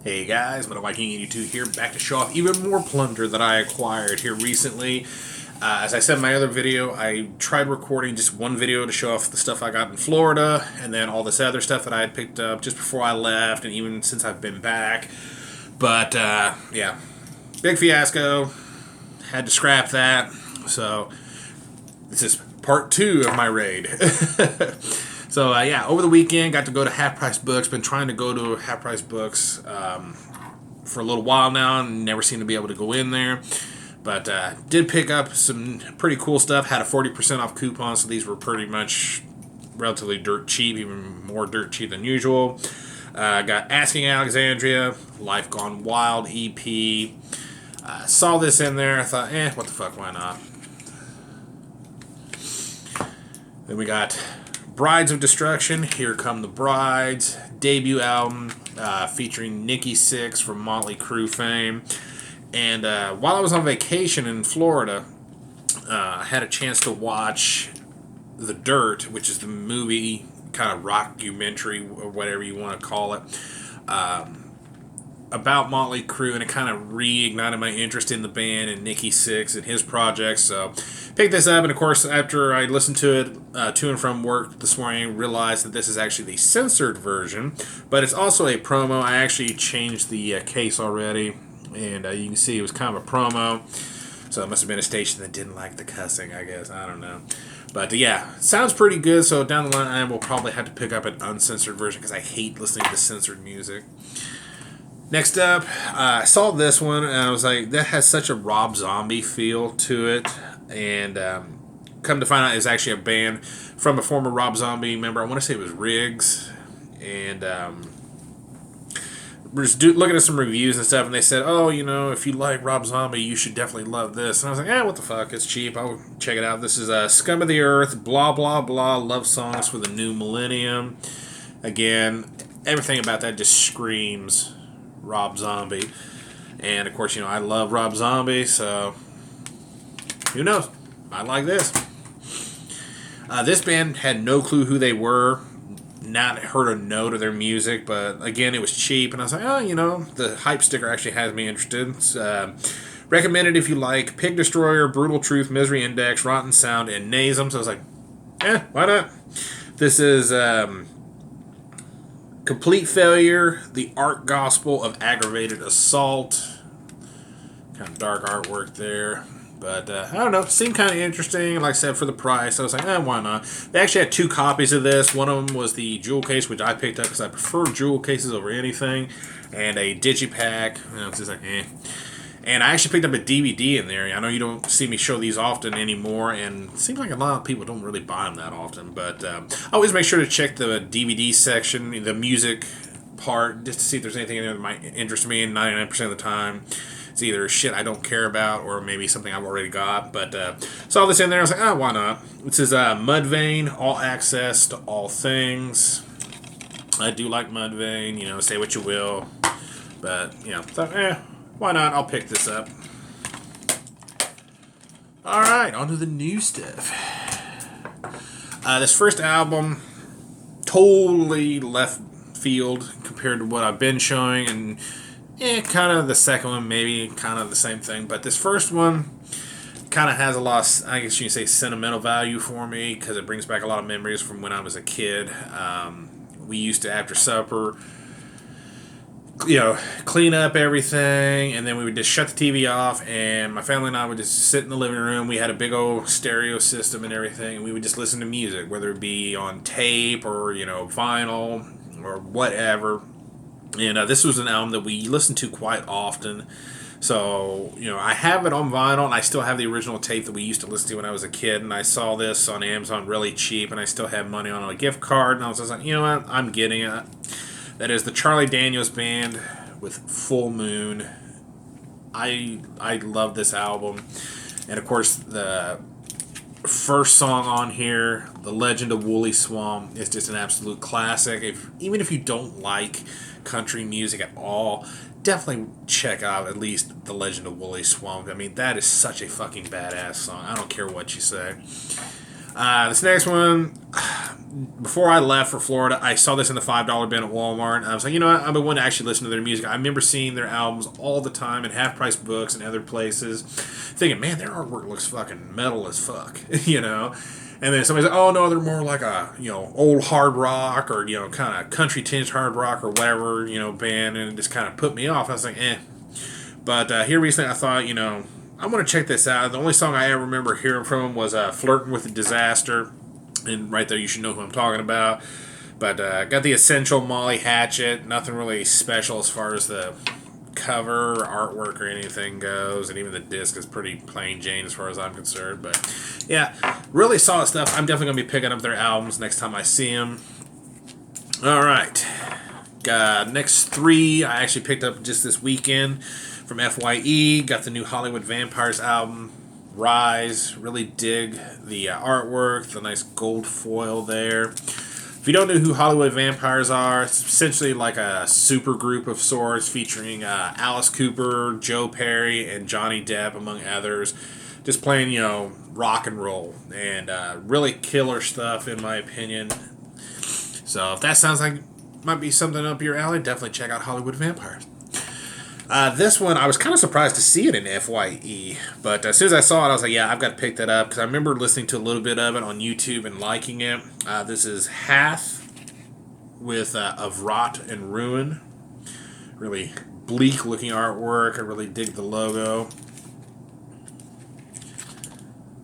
Hey guys, Viking82 here, back to show off even more plunder that I acquired here recently. As I said in my other video, I tried recording just one video to show off the stuff I got in Florida, and then all this other stuff that I had picked up just before I left, and even since I've been back. But, yeah, big fiasco. Had to scrap that. So, this is part 2 of my raid. So, yeah, over the weekend, got to go to Half Price Books. Been trying to go to Half Price Books for a little while now, and never seem to be able to go in there. But did pick up some pretty cool stuff. Had a 40% off coupon, so these were pretty much relatively dirt cheap, even more dirt cheap than usual. Got Asking Alexandria, Life Gone Wild EP. Saw this in there. I thought, what the fuck, why not? Then we got Brides of Destruction, Here Come the Brides, debut album featuring Nikki Sixx from Motley Crue fame. And while I was on vacation in Florida, I had a chance to watch The Dirt, which is the movie, kind of rockumentary, or whatever you want to call it, about Motley Crue, and it kind of reignited my interest in the band and Nikki Sixx and his projects. So picked this up, and of course, after I listened to it to and from work this morning, realized that this is actually the censored version, but it's also a promo. I actually changed the case already, and you can see it was kind of a promo. So it must have been a station that didn't like the cussing, I guess. I don't know. But yeah, sounds pretty good. So down the line, I will probably have to pick up an uncensored version because I hate listening to censored music. Next up, I saw this one, and I was like, that has such a Rob Zombie feel to it. And come to find out, it's actually a band from a former Rob Zombie member. I want to say it was Riggs. And we're just looking at some reviews and stuff, and they said, oh, you know, if you like Rob Zombie, you should definitely love this. And I was like, what the fuck, it's cheap, I'll check it out. This is Scum of the Earth, blah, blah, blah, love songs for the new millennium. Again, everything about that just screams Rob Zombie. And, of course, you know, I love Rob Zombie, so who knows? I like this. This band had no clue who they were. Not heard a note of their music, but again, it was cheap, and I was like, you know, the hype sticker actually has me interested. It's, recommended if you like Pig Destroyer, Brutal Truth, Misery Index, Rotten Sound, and Nasum. So I was like, why not? This is Complete Failure, The Art Gospel of Aggravated Assault. Kind of dark artwork there. But, I don't know, seemed kind of interesting. Like I said, for the price, I was like, why not? They actually had 2 copies of this. One of them was the jewel case, which I picked up because I prefer jewel cases over anything. And a digipack. You know, it's just like, And I actually picked up a DVD in there. I know you don't see me show these often anymore, and it seems like a lot of people don't really buy them that often. But I always make sure to check the DVD section, the music part, just to see if there's anything in there that might interest me. And 99% of the time, it's either shit I don't care about or maybe something I've already got. But saw this in there. I was like, why not? This is Mudvayne, All Access to All Things. I do like Mudvayne. You know, say what you will. But, you know, thought, why not? I'll pick this up. Alright, on to the new stuff. This first album, totally left field compared to what I've been showing, and kind of the second one, maybe kind of the same thing. But this first one kind of has a lot of, I guess you can say, sentimental value for me because it brings back a lot of memories from when I was a kid. We used to, after supper, you know, clean up everything, and then we would just shut the TV off, and my family and I would just sit in the living room. We had a big old stereo system and everything, and we would just listen to music, whether it be on tape or, you know, vinyl or whatever. And this was an album that we listened to quite often. So, you know, I have it on vinyl, and I still have the original tape that we used to listen to when I was a kid. And I saw this on Amazon really cheap, and I still have money on a gift card. And I was just like, you know what? I'm getting it. That is the Charlie Daniels Band with Full Moon. I love this album. And, of course, the first song on here, The Legend of Woolly Swamp, is just an absolute classic. Even if you don't like country music at all, definitely check out at least The Legend of Woolly Swamp. I mean, that is such a fucking badass song. I don't care what you say. This next one, before I left for Florida, I saw this in the $5 bin at Walmart, and I was like, you know what, I've been wanting to actually listen to their music. I remember seeing their albums all the time in half-price books and other places, thinking, man, their artwork looks fucking metal as fuck, you know? And then somebody's like, oh no, they're more like a, you know, old hard rock or, you know, kind of country tinged hard rock or whatever, you know, band, and it just kind of put me off. I was like, eh. But here recently I thought, you know, I'm going to check this out. The only song I ever remember hearing from them was Flirting with a Disaster. And right there, you should know who I'm talking about. But got the Essential Molly Hatchet. Nothing really special as far as the cover or artwork or anything goes. And even the disc is pretty plain Jane as far as I'm concerned. But yeah, really solid stuff. I'm definitely going to be picking up their albums next time I see them. All right. Next three I actually picked up just this weekend from FYE. Got the new Hollywood Vampires album, Rise. Really dig the artwork, the nice gold foil there. If you don't know who Hollywood Vampires are, it's essentially like a super group of sorts featuring Alice Cooper, Joe Perry, and Johnny Depp, among others. Just playing, you know, rock and roll. And really killer stuff, in my opinion. So if that sounds like might be something up your alley, definitely check out Hollywood Vampires. This one, I was kind of surprised to see it in FYE, but as soon as I saw it, I was like, yeah, I've got to pick that up, because I remember listening to a little bit of it on YouTube and liking it. This is Hath with Of Rot and Ruin. Really bleak-looking artwork. I really dig the logo.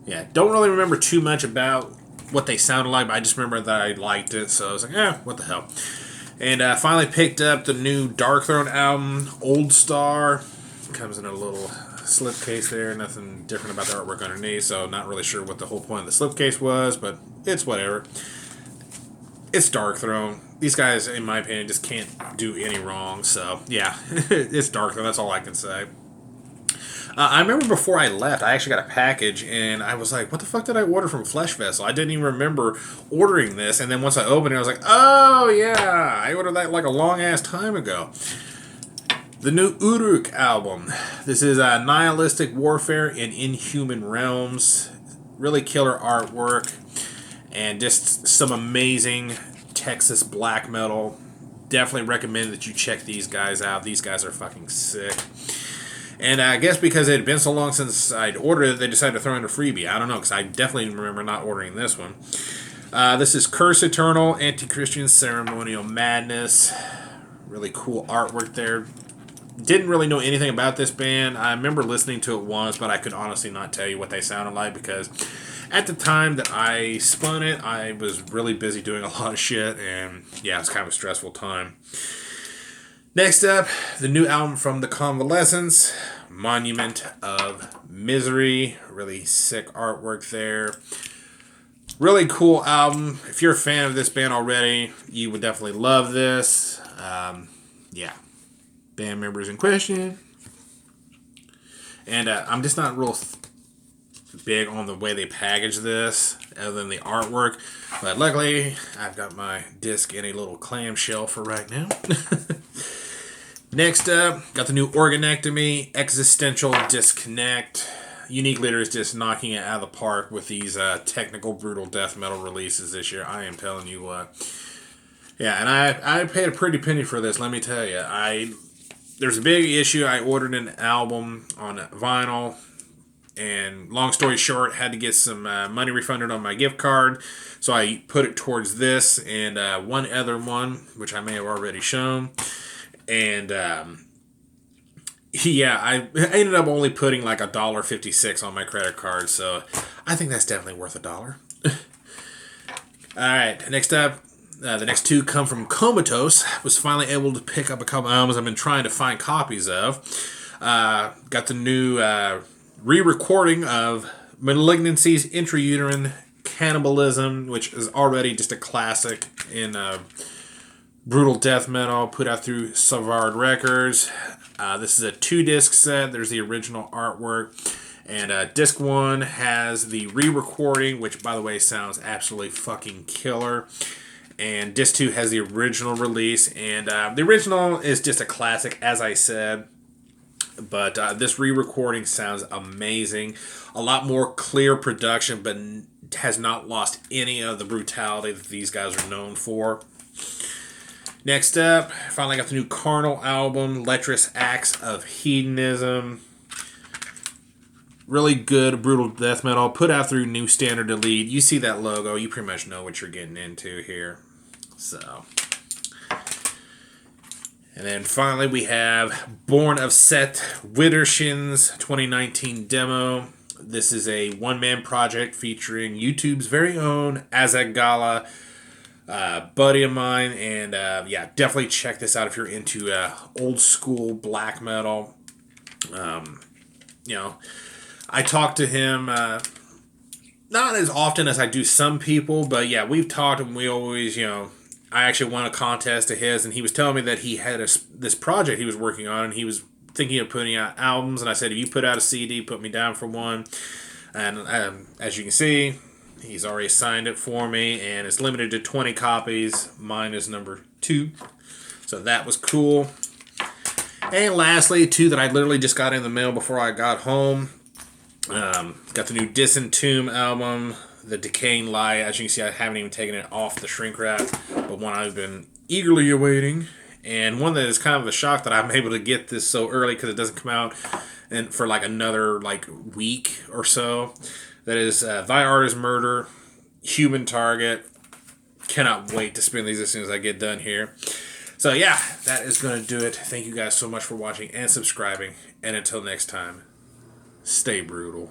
Yeah, don't really remember too much about what they sounded like, but I just remember that I liked it, so I was like, what the hell. And finally picked up the new Darkthrone album, Old Star. Comes in a little slipcase there. Nothing different about the artwork underneath, so not really sure what the whole point of the slipcase was, but it's whatever. It's Darkthrone. These guys, in my opinion, just can't do any wrong, so yeah, it's Darkthrone. That's all I can say. I remember before I left, I actually got a package, and I was like, what the fuck did I order from Flesh Vessel? I didn't even remember ordering this, and then once I opened it, I was like, oh, yeah, I ordered that like a long-ass time ago. The new Uruk album. This is Nihilistic Warfare in Inhuman Realms. Really killer artwork, and just some amazing Texas black metal. Definitely recommend that you check these guys out. These guys are fucking sick. And I guess because it had been so long since I'd ordered it, they decided to throw in a freebie. I don't know, because I definitely remember not ordering this one. This is Curse Eternal, Anti-Christian Ceremonial Madness. Really cool artwork there. Didn't really know anything about this band. I remember listening to it once, but I could honestly not tell you what they sounded like, because at the time that I spun it, I was really busy doing a lot of shit, and yeah, it was kind of a stressful time. Next up, the new album from The Convalescents, Monument of Misery. Really sick artwork there. Really cool album. If you're a fan of this band already, you would definitely love this. Yeah. Band members in question. And I'm just not real big on the way they package this, other than the artwork. But luckily, I've got my disc in a little clamshell for right now. Next up, got the new Organectomy, Existential Disconnect. Unique Leader is just knocking it out of the park with these technical, brutal death metal releases this year. I am telling you what. Yeah, and I paid a pretty penny for this, let me tell you. There's a big issue. I ordered an album on vinyl, and long story short, had to get some money refunded on my gift card, so I put it towards this and one other one, which I may have already shown. And, yeah, I ended up only putting like $1.56 on my credit card, so I think that's definitely worth $1. Alright, next up, the next two come from Comatose. Was finally able to pick up a couple albums I've been trying to find copies of. Got the new re-recording of Malignancy's Intrauterine Cannibalism, which is already just a classic in brutal death metal, put out through Savard Records. This is a 2-disc set. There's the original artwork. And disc 1 has the re-recording, which, by the way, sounds absolutely fucking killer. And disc 2 has the original release. And the original is just a classic, as I said. But this re-recording sounds amazing. A lot more clear production, but has not lost any of the brutality that these guys are known for. Next up, finally got the new Carnal album, Lecherous Acts of Hedonism. Really good, brutal death metal. Put out through New Standard Elite. You see that logo, you pretty much know what you're getting into here. So, and then finally we have Born of Seth Wittershin's 2019 demo. This is a one-man project featuring YouTube's very own Azak Gala, buddy of mine, and yeah, definitely check this out if you're into old school black metal. You know, I talk to him not as often as I do some people, but yeah, we've talked and we always, you know, I actually won a contest of his, and he was telling me that he had this project he was working on, and he was thinking of putting out albums, and I said, if you put out a CD, put me down for one. And as you can see, he's already signed it for me, and it's limited to 20 copies. Mine is number 2. So that was cool. And lastly, 2 that I literally just got in the mail before I got home. Got the new Disentomb album, The Decaying Lie. As you can see, I haven't even taken it off the shrink wrap, but one I've been eagerly awaiting. And one that is kind of a shock that I'm able to get this so early because it doesn't come out and for like another like week or so. That is Thy Art is Murder, Human Target. Cannot wait to spin these as soon as I get done here. So yeah, that is going to do it. Thank you guys so much for watching and subscribing. And until next time, stay brutal.